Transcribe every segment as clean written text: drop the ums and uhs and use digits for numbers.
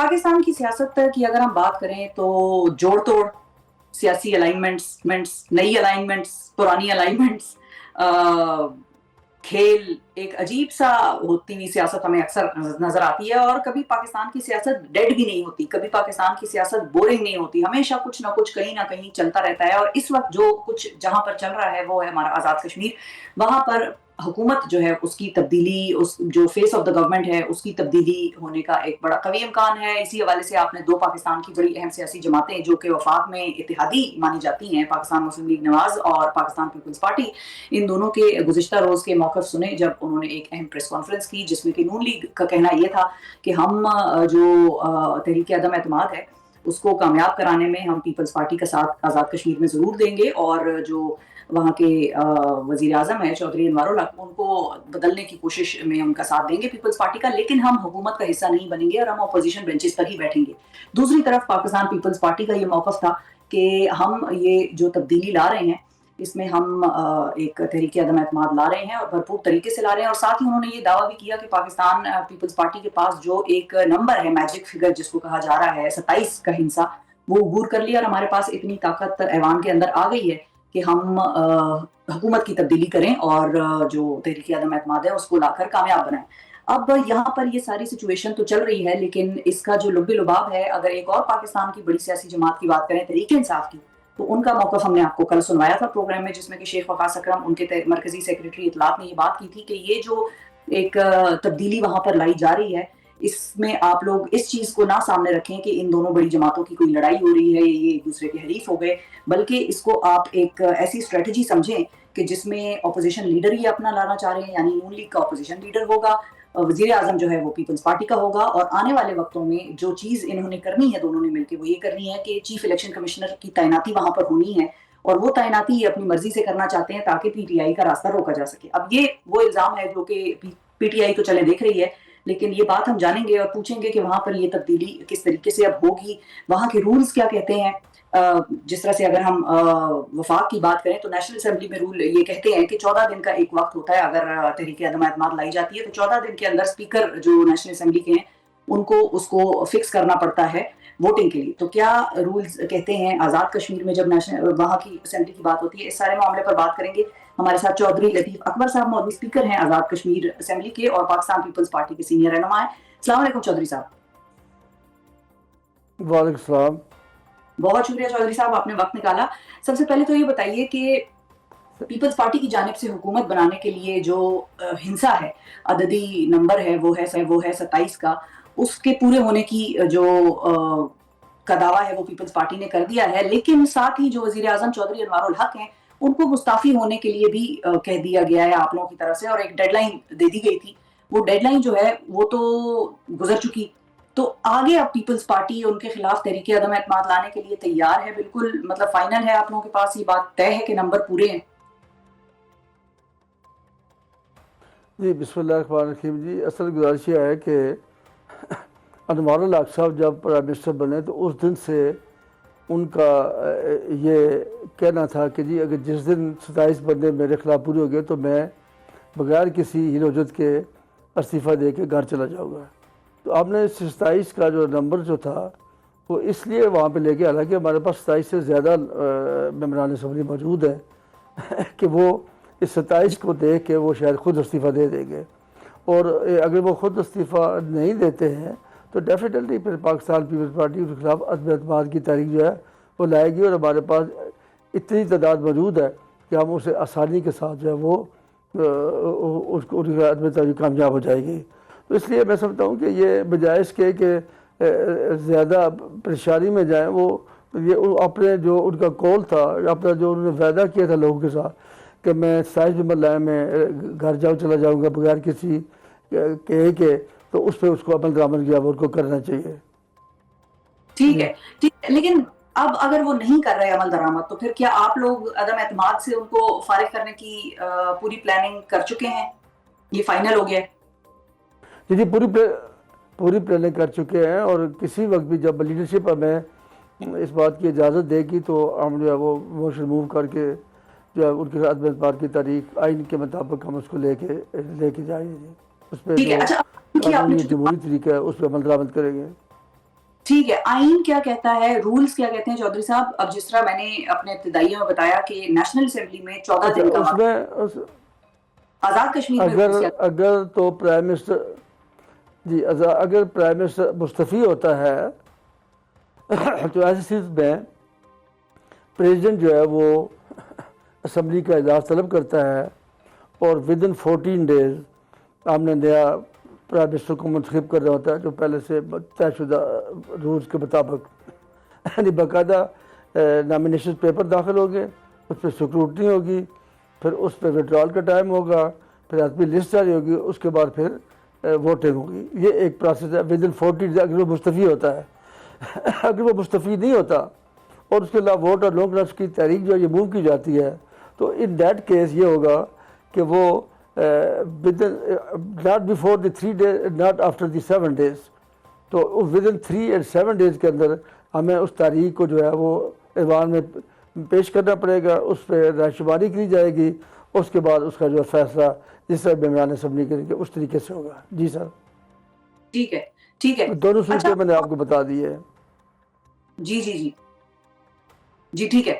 پاکستان کی سیاست کی اگر ہم بات کریں تو جوڑ توڑ سیاسی الائنمنٹس، نئی الائنمنٹس، پرانی الائنمنٹس، کھیل، ایک عجیب سا ہوتی ہوئی سیاست ہمیں اکثر نظر آتی ہے. اور کبھی پاکستان کی سیاست ڈیڈ بھی نہیں ہوتی، کبھی پاکستان کی سیاست بورنگ نہیں ہوتی، ہمیشہ کچھ نہ کچھ کہیں نہ کہیں چلتا رہتا ہے. اور اس وقت جو کچھ جہاں پر چل رہا ہے وہ ہے ہمارا آزاد کشمیر. وہاں پر حکومت جو ہے اس کی تبدیلی، اس جو فیس آف دا گورنمنٹ ہے اس کی تبدیلی ہونے کا ایک بڑا قوی امکان ہے. اسی حوالے سے آپ نے دو پاکستان کی بڑی اہم سیاسی جماعتیں جو کہ وفاق میں اتحادی مانی جاتی ہیں، پاکستان مسلم لیگ نواز اور پاکستان پیپلز پارٹی، ان دونوں کے گزشتہ روز کے موقف سنے جب انہوں نے ایک اہم پریس کانفرنس کی جس میں کہ نون لیگ کا کہنا یہ تھا کہ ہم جو تحریک عدم اعتماد ہے اس کو کامیاب کرانے میں ہم پیپلز پارٹی کا ساتھ آزاد کشمیر میں ضرور دیں گے، اور جو وہاں کے وزیر اعظم ہے چودھری انوار الحق، ان کو بدلنے کی کوشش میں ان کا ساتھ دیں گے پیپلز پارٹی کا، لیکن ہم حکومت کا حصہ نہیں بنیں گے اور ہم اپوزیشن بینچز پر ہی بیٹھیں گے. دوسری طرف پاکستان پیپلز پارٹی کا یہ موقف تھا کہ ہم یہ جو تبدیلی لا رہے ہیں اس میں ہم ایک تحریک عدم اعتماد لا رہے ہیں اور بھرپور طریقے سے لا رہے ہیں. اور ساتھ ہی انہوں نے یہ دعویٰ بھی کیا کہ پاکستان پیپلز پارٹی کے پاس جو ایک نمبر ہے، میجک فگر جس کو کہا جا رہا ہے 27 کا ہندسہ، وہ عبور کر لیا اور ہمارے پاس اتنی طاقت ایوان کے اندر آ گئی ہے کہ ہم حکومت کی تبدیلی کریں اور جو تحریک عدم اعتماد ہے اس کو لا کر کامیاب بنائیں. اب یہاں پر یہ ساری سچویشن تو چل رہی ہے، لیکن اس کا جو لب لباب ہے، اگر ایک اور پاکستان کی بڑی سیاسی جماعت کی بات کریں، تحریک انصاف کی، تو ان کا موقف ہم نے آپ کو کل سنوایا تھا پروگرام میں، جس میں کہ شیخ وقاص اکرم ان کے مرکزی سیکریٹری اطلاعات نے یہ بات کی تھی کہ یہ جو ایک تبدیلی وہاں پر لائی جا رہی ہے اس میں آپ لوگ اس چیز کو نہ سامنے رکھیں کہ ان دونوں بڑی جماعتوں کی کوئی لڑائی ہو رہی ہے، یہ ایک دوسرے کے حریف ہو گئے، بلکہ اس کو آپ ایک ایسی اسٹریٹجی سمجھیں کہ جس میں اپوزیشن لیڈر ہی اپنا لانا چاہ رہے ہیں، یعنی نون لیگ کا اپوزیشن لیڈر ہوگا، وزیر اعظم جو ہے وہ پیپلز پارٹی کا ہوگا، اور آنے والے وقتوں میں جو چیز انہوں نے کرنی ہے دونوں نے مل کے وہ یہ کرنی ہے کہ چیف الیکشن کمشنر کی تعیناتی وہاں پر ہونی ہے، اور وہ تعیناتی یہ اپنی مرضی سے کرنا چاہتے ہیں تاکہ پی ٹی آئی کا راستہ روکا جا سکے. اب یہ وہ الزام ہے جو کہ پی ٹی آئی تو چلے دیکھ رہی ہے، لیکن یہ بات ہم جانیں گے اور پوچھیں گے کہ وہاں پر یہ تبدیلی کس طریقے سے اب ہوگی، وہاں کے رولز کیا کہتے ہیں. جس طرح سے اگر ہم وفاق کی بات کریں تو نیشنل اسمبلی میں رول یہ کہتے ہیں کہ 14 دن کا ایک وقت ہوتا ہے، اگر تحریک عدم اعتماد لائی جاتی ہے تو 14 دن کے اندر اسپیکر جو نیشنل اسمبلی کے ہیں ان کو اس کو فکس کرنا پڑتا ہے ووٹنگ کے لیے. تو کیا رولز کہتے ہیں آزاد کشمیر میں جب وہاں کی اسمبلی کی بات ہوتی ہے؟ اس سارے معاملے پر بات کریں گے. ہمارے ساتھ چودھری لطیف اکبر صاحب موجود اسپیکر ہیں آزاد کشمیر اسمبلی کے اور پاکستان پیپلز پارٹی کے سینئر رہنما ہیں. السلام علیکم چودھری صاحب. وعلیکم السلام. بہت شکریہ چودھری صاحب، آپ نے وقت نکالا. سب سے پہلے تو یہ بتائیے کہ پیپلز پارٹی کی جانب سے حکومت بنانے کے لیے جو ہنسا ہے، عددی نمبر ہے وہ ہے 27 کا، اس کے پورے ہونے کی جو کا دعویٰ ہے وہ پیپلز پارٹی نے کر دیا ہے، لیکن ساتھ ہی جو وزیر اعظم چودھری انوار الحق ہیں ان کو مستعفی ہونے کے لیے بھی کہہ دیا گیا ہے آپ لوگوں کی طرف سے، اور ایک ڈیڈ لائن دے دی گئی تھی. وہ ڈیڈ لائن جو ہے وہ تو گزر چکی، تو آگے اب پیپلز پارٹی ان کے خلاف تحریک عدم اعتماد لانے کے لیے تیار ہے؟ بالکل مطلب فائنل ہے آپ لوگوں کے پاس یہ بات طے ہے کہ نمبر پورے ہیں؟ جی بسم اللہ الرحمن الرحیم. جی اصل گزارش یہ ہے کہ انوار الحق صاحب جب پرائم منسٹر بنے تو اس دن سے ان کا یہ کہنا تھا کہ جی اگر جس دن 27 بندے میرے خلاف پورے ہو گئے تو میں بغیر کسی ہیل وجد کے استعفیٰ دے کے گھر چلا جاؤں گا. تو آپ نے 27 کا جو نمبر جو تھا وہ اس لیے وہاں پہ لے کے، حالانکہ ہمارے پاس 27 سے زیادہ ممبران اسمبلی موجود ہیں کہ وہ اس 27 کو دیکھ کے وہ شاید خود استعفیٰ دے دیں گے، اور اگر وہ خود استعفیٰ نہیں دیتے ہیں تو ڈیفینیٹلی پھر پاکستان پیپلز پارٹی کے خلاف عدم اعتماد کی تحریک جو ہے وہ لائے گی، اور ہمارے پاس اتنی تعداد موجود ہے کہ ہم اسے آسانی کے ساتھ جو ہے وہ اس کو ان کی عدم اعتماد کامیاب ہو جائے گی. تو اس لیے میں سمجھتا ہوں کہ یہ بجائے اس کے کہ زیادہ پریشانی میں جائیں، وہ یہ اپنے جو ان کا کول تھا، اپنا جو انہوں نے وعدہ کیا تھا لوگوں کے ساتھ کہ میں 27 نمبر لائے میں گھر چلا جاؤں گا بغیر کسی کہے کے، تو اس پہ اس کو عمل درآمد کیا وہ ان کو کرنا چاہیے. ٹھیک ہے لیکن اب اگر وہ نہیں کر رہے عمل درآمد تو پھر کیا آپ لوگ عدم اعتماد سے ان کو فارغ کرنے کی پوری پلاننگ کر چکے ہیں؟ یہ فائنل ہو گیا ہے؟ جی پوری پلاننگ کر چکے ہیں، اور کسی وقت بھی جب لیڈرشپ ہمیں اس بات کی اجازت دے گی تو ہم جو ہے وہ موشن موو کر کے جو ہے ان کے عدم اعتماد کی تاریخ آئین کے مطابق ہم اس کو لے کے جائیں گے. اس پہ جو قانونی جمہوری طریقہ ہے اس پہ عمل درآمد کریں گے. ٹھیک ہے، آئین کیا کہتا ہے، رولز کیا کہتے ہیں چودھری صاحب؟ اب جس طرح میں نے اپنے ابتدائیوں میں بتایا کہ نیشنل اسمبلی میں 14 اچھا دن کا اس وقت، میں آزاد کشمیر میں رولز کیا؟ اگر تو پرائم منسٹر جی اگر پرائم منسٹر مستعفی ہوتا ہے تو ایسی صورت میں پریزیڈنٹ جو ہے وہ اسمبلی کا اجلاس طلب کرتا ہے اور ود ان 14 days ہم نے نیا پرائم منسٹر کو منتخب کر رہا ہوتا ہے جو پہلے سے طے شدہ رولز کے مطابق، یعنی باقاعدہ نامینیشن پیپر داخل ہوں گے، اس پہ سکروٹنی ہوگی، پھر اس پہ وڈرال کا ٹائم ہوگا، پھر حتمی لسٹ جاری ہوگی، اس کے بعد پھر ووٹنگ ہوگی۔ یہ ایک پروسیس ہے ود ان 40 days اگر وہ مستعفی ہوتا ہے۔ اگر وہ مستعفی نہیں ہوتا اور اس کے علاوہ ووٹ اور لانگ رنس کی تحریک جو ہے یہ موو کی جاتی ہے، تو ان دیٹ کیس یہ ہوگا کہ وہ not before the 3 days not after the 7 days، تو ود ان 3 and 7 days کے اندر ہمیں اس تاریخ کو جو ہے وہ ایوان میں پیش کرنا پڑے گا، اس پہ رائے شماری کی جائے گی، اس کے بعد اس کا جو فیصلہ جس طرح ممبران اسمبلی کریں گے اس طریقے سے ہوگا۔ جی سر، ٹھیک ہے، ٹھیک ہے، دونوں اچھا، صورتیں میں نے آپ کو بتا دی ہے۔ جی جی جی جی، ٹھیک ہے،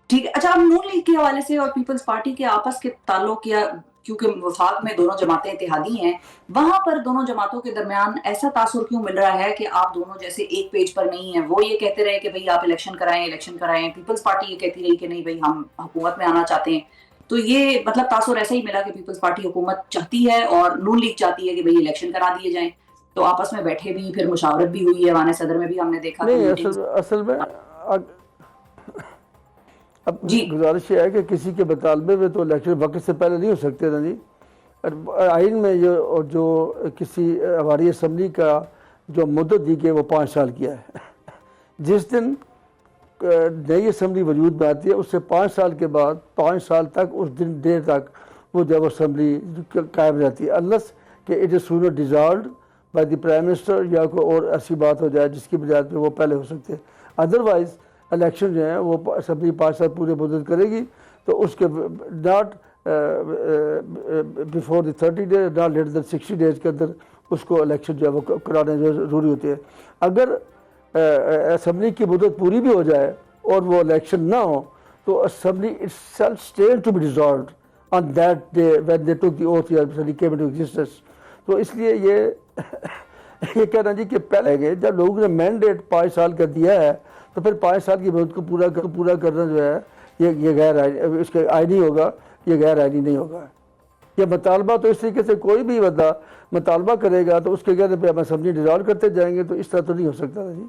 ٹھیک ہے۔ اچھا، ہم نون لیگ کے حوالے سے اور پیپلز پارٹی کے آپس کے تعلق، یا کیونکہ وفاق میں دونوں جماعتیں اتحادی ہیں، وہاں پر دونوں جماعتوں کے درمیان ایسا تاثر کیوں مل رہا ہے کہ آپ دونوں جیسے ایک پیج پر نہیں ہیں؟ وہ یہ کہتے رہے کہ بھئی آپ الیکشن کرائیں، پیپلز پارٹی یہ کہتی رہی کہ نہیں بھئی ہم حکومت میں آنا چاہتے ہیں۔ تو یہ مطلب تاثر ایسا ہی ملا کہ پیپلز پارٹی حکومت چاہتی ہے اور نون لیگ چاہتی ہے کہ بھئی الیکشن کرا دیے جائیں، تو آپس میں بیٹھے بھی، پھر مشاورت بھی ہوئی ہے، ایوان صدر میں بھی ہم نے دیکھا کہ نہیں، میٹنگز۔ اصل میں اب جی گزارش یہ ہے کہ کسی کے مطالبے میں تو الیکشن وقت سے پہلے نہیں ہو سکتے نا جی۔ آئین میں جو کسی ہماری اسمبلی کا جو مدت دی گئی وہ 5 سال کیا ہے۔ جس دن نئی اسمبلی وجود میں آتی ہے اس سے 5 سال کے بعد 5 سال تک اس دن دیر تک وہ جب اسمبلی قائم رہتی ہے، انلس کہ it is sooner dissolved by the prime minister, یا کوئی اور ایسی بات ہو جائے جس کی بنیاد پہ وہ پہلے ہو سکتے ہیں۔ ادروائز الیکشن جو ہیں وہ اسمبلی 5 سال پورے مدت کرے گی، تو اس کے not before the 30 days، not later than 60 days کے اندر اس کو الیکشن جو ہے وہ کرانے ضروری ہوتی ہے۔ اگر اسمبلی کی مدت پوری بھی ہو جائے اور وہ الیکشن نہ ہو تو assembly itself stands to be dissolved on that day when they took the oath and came into existence۔ تو اس لیے یہ کہنا جی کہ پہلے گئے جب لوگوں نے مینڈیٹ 5 سال کا دیا ہے تو پھر 5 سال کی مدت کو پورا کرنا جو ہے یہ غیر آئینی، اس کا آئینی ہوگا، یہ غیر آئینی نہیں ہوگا۔ یہ مطالبہ تو اس طریقے سے کوئی بھی بندہ مطالبہ کرے گا تو اس کے کہنے پہ ہم اسمبلی ڈیزالو کرتے جائیں گے، تو اس طرح تو نہیں ہو سکتا نا جی۔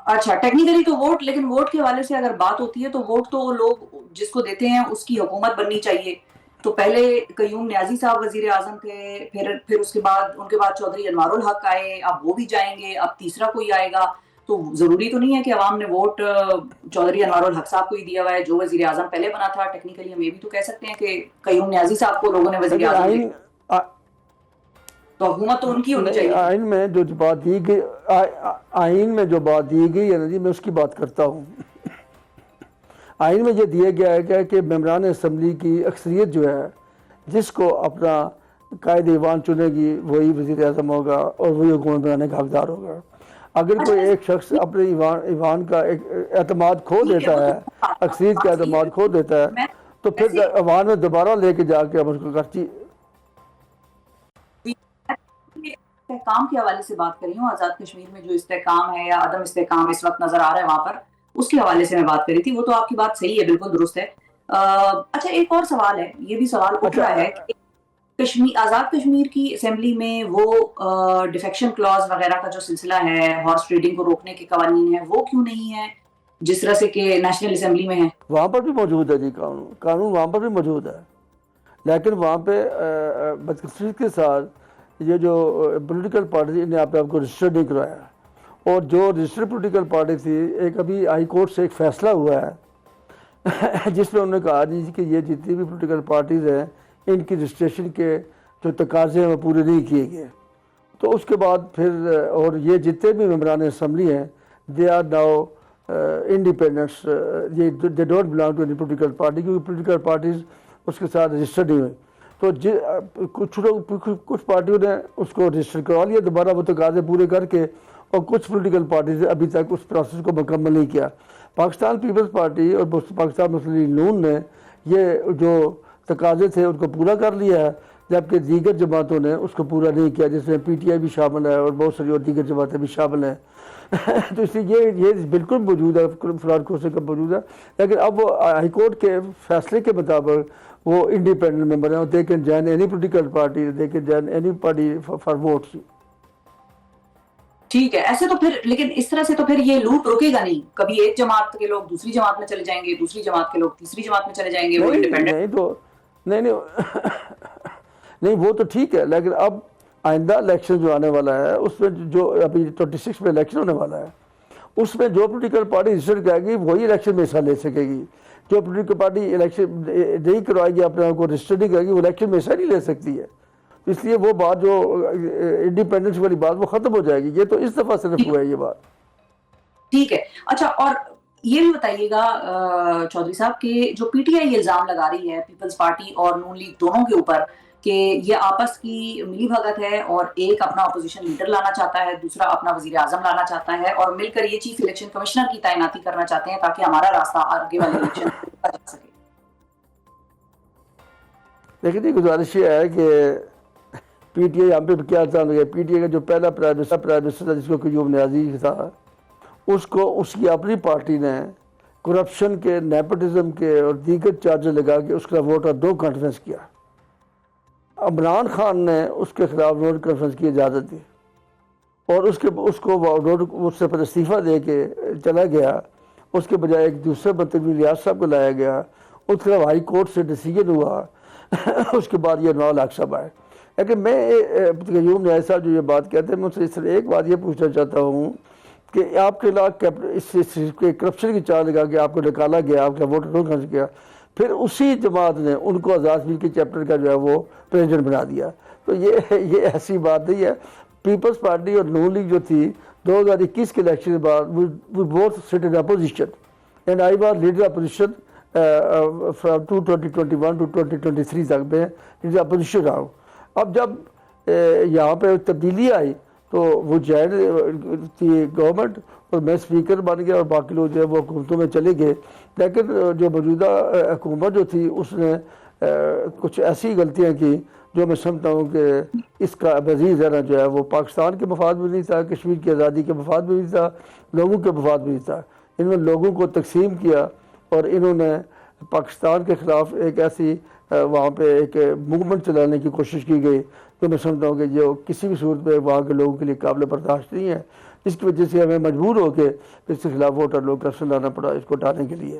اچھا، ٹیکنیکلی تو ووٹ، لیکن ووٹ کے حوالے سے اگر بات ہوتی ہے تو ووٹ تو وہ لوگ جس کو دیتے ہیں اس کی حکومت بننی چاہیے۔ تو پہلے قیوم نیازی صاحب وزیر اعظم تھے، پھر اس کے بعد ان کے بعد چودھری انوار الحق آئے، اب وہ بھی جائیں گے، اب تیسرا کوئی آئے گا۔ تو ضروری تو نہیں ہے کہ عوام نے ووٹ چودھری انوار الحق صاحب کو ہی دیا ہوا ہے جو وزیر اعظم پہلے بنا تھا۔ ٹیکنیکلی ہم یہ بھی تو کہہ سکتے ہیں کہ قیوم نیازی صاحب کو لوگوں نے وزیر اعظم دیا، تو حکومت تو ان کی ہونی چاہیے۔ آئین میں جو بات دی گئی، آئین میں جو بات دی گئی ہے نا جی، میں اس کی بات کرتا ہوں۔ آئین میں یہ دیا گیا ہے کہ ممبران اسمبلی کی اکثریت جو ہے جس کو اپنا قائد ایوان چنے گی وہی وزیر اعظم ہوگا اور وہی حکومت بنانے کا حقدار ہوگا۔ اگر کوئی ایک شخص اپنے ایوان کا اعتماد کھو دیتا ہے، اکثریت کا اعتماد کھو دیتا ہے، تو پھر ایوان میں دوبارہ لے کے جا کے ہم اس کو کرتی۔ استحکام کے حوالے سے بات کر رہی ہوں، آزاد کشمیر میں جو استحکام ہے یا عدم استحکام اس وقت نظر آ رہا ہے وہاں پر، اس کے حوالے سے میں بات کر رہی تھی۔ وہ تو آپ کی بات صحیح ہے، بالکل درست ہے۔ اچھا، ایک اور سوال ہے، یہ بھی سوال اٹھ رہا ہے کہ آزاد کشمیر کی اسمبلی میں وہ ڈیفیکشن کلاز وغیرہ کا جو سلسلہ ہے، ہارس ٹریڈنگ کو روکنے کے قوانین ہیں، وہ کیوں نہیں ہے جس طرح سے کہ نیشنل اسمبلی میں ہے؟ وہاں پر بھی موجود ہے جی، قانون وہاں پر بھی موجود ہے، لیکن وہاں پہ بدقسمتی کے ساتھ یہ جو پولیٹیکل پارٹی نے آپ کو رجسٹر نہیں کرایا، اور جو رجسٹر پولیٹیکل پارٹی تھی، ایک ابھی ہائی کورٹ سے ایک فیصلہ ہوا ہے جس میں انہوں نے کہا جی کہ یہ جتنی بھی پولیٹیکل پارٹیز ہیں ان کی رجسٹریشن کے جو تقاضے ہیں وہ پورے نہیں کیے گئے۔ تو اس کے بعد پھر اور یہ جتنے بھی ممبران اسمبلی ہیں دے آر ناؤ انڈیپینڈنٹس، یہ they don't belong to any political party, کیونکہ پولیٹیکل پارٹیز اس کے ساتھ رجسٹرڈ نہیں ہوئی۔ تو کچھ پارٹیوں نے اس کو رجسٹر کروا لیا دوبارہ وہ تقاضے پورے کر کے، اور کچھ پولیٹیکل پارٹیز نے ابھی تک اس پروسیس کو مکمل نہیں کیا۔ پاکستان پیپلز پارٹی اور پاکستان مسلم لیگ نون نے یہ جو تقاضے تھے ان کو پورا کر لیا ہے، جبکہ دیگر جماعتوں نے اس کو پورا نہیں کیا، جس میں پی ٹی آئی بھی شامل ہے اور بہت ساری اور دیگر جماعتیں بھی شامل ہیں۔ تو اس لیے یہ بالکل موجود ہے، فرار کھوسے کا موجود ہے، لیکن اب وہ ہائی کورٹ کے فیصلے کے مطابق وہ انڈیپینڈنٹ ممبر ہیں، they can join any political party, they can join any party for votes. ٹھیک ہے، ایسے تو پھر لیکن اس طرح سے تو پھر یہ لوپ رکے گا نہیں، کبھی ایک جماعت کے لوگ دوسری جماعت میں چلے جائیں گے، دوسری جماعت کے لوگ تیسری جماعت میں چلے جائیں گے، وہ انڈیپینڈنٹ۔ نہیں تو نہیں نہیں وہ تو ٹھیک ہے، لیکن اب آئندہ الیکشن جو آنے والا ہے اس میں جو ابھی 26 میں الیکشن ہونے والا ہے، اس میں جو پولیٹیکل پارٹی رجسٹر کرے گی وہی الیکشن میں حصہ لے سکے گی۔ جو پولیٹیکل پارٹی الیکشن نہیں کروائے گی، اپنے آپ کو رجسٹر نہیں کرے گی، وہ الیکشن میں حصہ نہیں لے سکتی ہے۔ اس لیے وہ بات جو انڈیپینڈنس والی بات وہ ختم ہو جائے گی۔ یہ تو اس دفعہ صرف ہوا ہے یہ بات۔ ٹھیک ہے، اچھا اور یہ بھی بتائیے گا چودھری صاحب کہ جو پی ٹی آئی الزام لگا رہی ہے پیپلز پارٹی اور نون لیگ دونوں کے اوپر کہ یہ آپس کی ملی بھگت ہے، اور ایک اپنا اپوزیشن لیڈر لانا چاہتا ہے، دوسرا اپنا وزیر اعظم لانا چاہتا ہے، اور مل کر یہ چیف الیکشن کمشنر کی تعیناتی کرنا چاہتے ہیں تاکہ ہمارا راستہ آگے والے الیکشن جا سکے۔ لیکن یہ گزارش یہ ہے کہ پی ٹی آئی ہم پہ کیا الزام لگا، پی ٹی آئی کا جو پہلا پرائم منسٹر تھا جس کو قیوم نیازی تھا، اس کو اس کی اپنی پارٹی نے کرپشن کے، نیپوٹزم کے اور دیگر چارجز لگا کے اس کا ووٹ اور 2 کانفرنس کیا۔ عمران خان نے اس کے خلاف ووٹ کانفرنس کی اجازت دی، اور اس سے پر استعفیٰ دے کے چلا گیا۔ اس کے بجائے ایک دوسرے منتخب ریاض صاحب کو لایا گیا، اس کے خلاف ہائی کورٹ سے ڈیسیجن ہوا۔ اس کے بعد یہ نوال حق صاحب آئے۔ لیکن میں قیوم نیازی صاحب جو یہ بات کہتے ہیں، میں ان سے اس طرح ایک بات یہ پوچھنا چاہتا ہوں کہ آپ کے خلاف اس کرپشن کی چال لگا کے آپ کو نکالا گیا، آپ کا ووٹ نہیں خرچ کیا، پھر اسی جماعت نے ان کو آزاد ملک کے چیپٹر کا جو ہے وہ پریزیڈنٹ بنا دیا۔ تو یہ ایسی بات نہیں ہے۔ پیپلز پارٹی اور نون لیگ جو تھی 2021 کے الیکشن کے بعد we both sit in opposition and I was leader opposition from 2021 to 2023 تک میں اپوزیشن رہا ہوں۔ اب جب یہاں پہ تبدیلی آئی تو وہ جوائن تھی گورنمنٹ اور میں اسپیکر بن گیا اور باقی لوگ جو ہے وہ حکومتوں میں چلے گئے۔ لیکن جو موجودہ حکومت جو تھی اس نے کچھ ایسی غلطیاں کی جو میں سمجھتا ہوں کہ اس کا مزید رہنا جو ہے وہ پاکستان کے مفاد میں نہیں تھا، کشمیر کی آزادی کے مفاد میں نہیں تھا، لوگوں کے مفاد میں نہیں تھا۔ انہوں نے لوگوں کو تقسیم کیا اور انہوں نے پاکستان کے خلاف ایک ایسی وہاں پہ ایک موومنٹ چلانے کی کوشش کی گئی تو میں سمجھتا ہوں کہ جو کسی بھی صورت میں وہاں کے لوگوں کے لیے قابل برداشت نہیں ہے، اس کی وجہ سے ہمیں مجبور ہو کے اس کے خلاف ووٹ اور لوگ کرپشن لانا پڑا اس کو ہٹانے کے لیے۔